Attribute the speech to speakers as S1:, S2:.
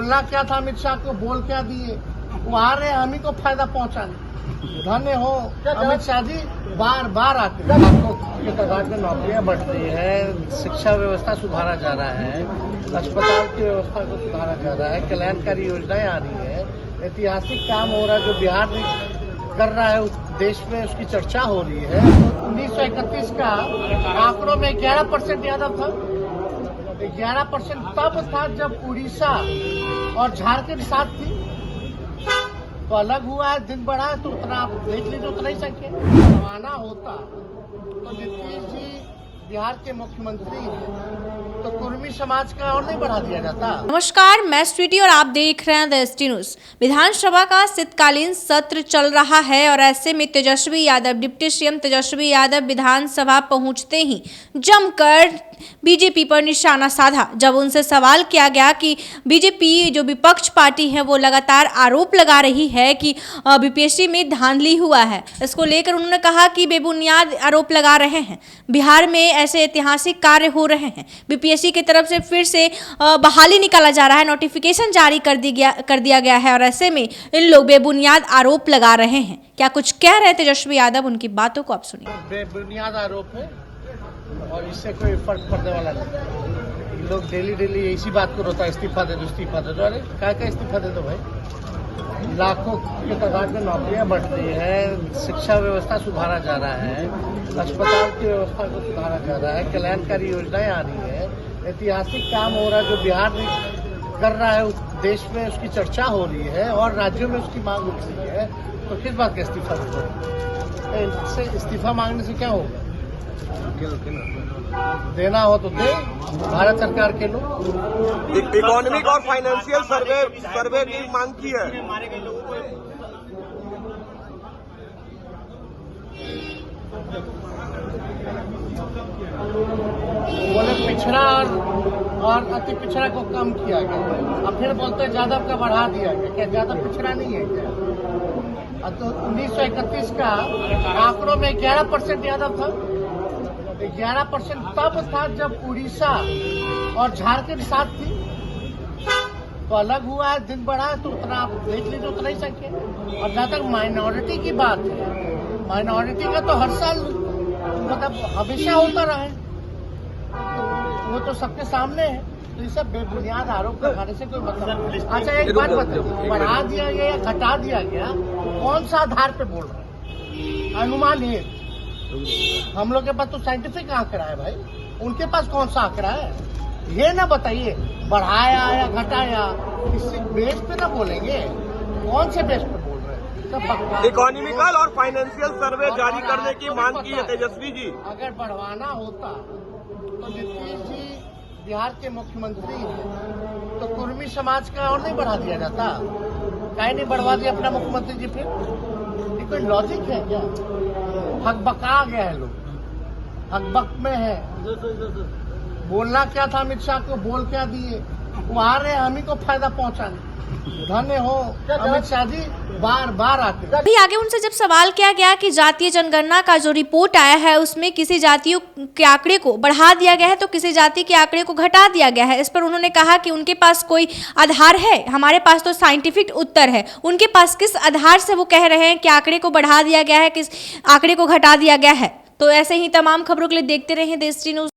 S1: बोलना क्या था अमित शाह को, बोल क्या दिए, वो आ रहे हम ही को फायदा पहुंचाने। धन्य हो अमित शाह जी, बार बार आते हैं। लाखों के तादाद में नौकरियां बढ़ रही है, शिक्षा व्यवस्था सुधारा जा रहा है, अस्पताल की व्यवस्था को सुधारा जा रहा है, कल्याणकारी योजनाएं आ रही है, ऐतिहासिक काम हो रहा है जो बिहार कर रहा है, देश में उसकी चर्चा हो रही है। 1931 का आंकड़ों में 11% यादव था। 11% तब था जब उड़ीसा और झारखंड साथ थी, तो अलग हुआ है, दिन बढ़ा है, तो उतना आप देख लीजिए, उतना ही संख्या रवाना होता तो नीतीश जी बिहार के मुख्यमंत्री हैं, तो कुर्मी समाज का और नहीं बढ़ा दिया जाता।
S2: नमस्कार, मैं स्वीटी और आप देख रहे हैं द एसटी न्यूज। विधानसभा का शीतकालीन सत्र चल रहा है और ऐसे में तेजस्वी यादव, डिप्टी सीएम तेजस्वी यादव विधानसभा पहुंचते ही जमकर बीजेपी पर निशाना साधा। जब उनसे सवाल किया गया कि बीजेपी जो विपक्ष पार्टी है वो लगातार आरोप लगा रही है कि बीपीएससी में धांधली हुआ है, इसको लेकर उन्होंने कहा कि बेबुनियाद आरोप लगा रहे हैं। बिहार में ऐसे ऐतिहासिक कार्य हो रहे हैं, बीपीएससी की तरफ से फिर से बहाली निकाला जा रहा है, नोटिफिकेशन जारी कर दिया गया है और ऐसे में इन लोग बेबुनियाद आरोप लगा रहे हैं। क्या कुछ कह रहे हैं तेजस्वी यादव, उनकी बातों को आप सुनिए।
S1: बेबुनियाद आरोप है और इससे कोई फर्क पड़ने वाला नहीं। लोग डेली इसी बात को रोता है, इस्तीफा दे दो, इस्तीफा दे दो। अरे क्या इस्तीफा दे दो भाई। लाखों के तादाद में नौकरियां बढ़ रही है, शिक्षा व्यवस्था सुधारा जा रहा है, अस्पताल की व्यवस्था को सुधारा जा रहा है, कल्याणकारी योजनाएं आ रही है, ऐतिहासिक काम हो रहा है जो बिहार कर रहा है, देश में उसकी चर्चा हो रही है और राज्यों में उसकी मांग उठ रही है, तो किस बात का इस्तीफा दे दो। इस्तीफा मांगने से क्या होगा? देना हो तो दे, भारत सरकार के लोग।
S3: इकोनॉमिक और फाइनेंशियल सर्वे की मांग की है।
S1: बोले पिछड़ा और अति पिछड़ा को कम किया गया, अब फिर बोलते हैं यादव का बढ़ा दिया गया। क्या यादव पिछड़ा नहीं है क्या? अब तो 1931 का आंकड़ों में 11% यादव था। 11% तब था जब उड़ीसा और झारखंड साथ थी, तो अलग हुआ है, दिन बढ़ा है, तो उतना आप देख लीजिए, उतना ही संख्या। और जहाँ तक माइनॉरिटी की बात है, माइनॉरिटी का तो हर साल मतलब हमेशा होता रहा है, वो तो सबके सामने है। तो ये सब बेबुनियाद आरोप लगाने से कोई मतलब। अच्छा एक बात बताइए, बढ़ा दिया गया या घटा दिया गया, कौन सा आधार पे बोल रहे हैं? अनुमान है, हम लोग के पास तो साइंटिफिक आंकड़ा है भाई, उनके पास कौन सा आंकड़ा है? ये ना बताइए बढ़ाया या घटाया, किसी बेस पे ना बोलेंगे, कौन से बेस पे बोल रहे हैं?
S3: इकोनॉमिकल और फाइनेंशियल सर्वे जारी करने की मांग की है तेजस्वी जी।
S1: अगर बढ़वाना होता तो नीतीश जी बिहार के मुख्यमंत्री हैं, तो कुर्मी समाज का और नहीं बढ़ा दिया जाता? काहे नहीं बढ़वा दिया अपना मुख्यमंत्री जी? फिर ये कोई लॉजिक है क्या? हकबका गया है लोग, हकबक में है। बोलना क्या था अमित शाह को, बोल क्या दिए, वो आ रहे हम ही को फायदा पहुंचाने। धन्य हो अमित शाह जी, बार बार आते हैं।
S2: अभी आगे उनसे जब सवाल किया गया कि जातीय जनगणना का जो रिपोर्ट आया है उसमें किसी जातियों के आंकड़े को बढ़ा दिया गया है तो किसी जाति के आंकड़े को घटा दिया गया है, इस पर उन्होंने कहा कि उनके पास कोई आधार है, हमारे पास तो साइंटिफिक उत्तर है। उनके पास किस आधार से वो कह रहे हैं कि आंकड़े को बढ़ा दिया गया है, किस आंकड़े को घटा दिया गया है? तो ऐसे ही तमाम खबरों के लिए देखते रहें द एसटी न्यूज।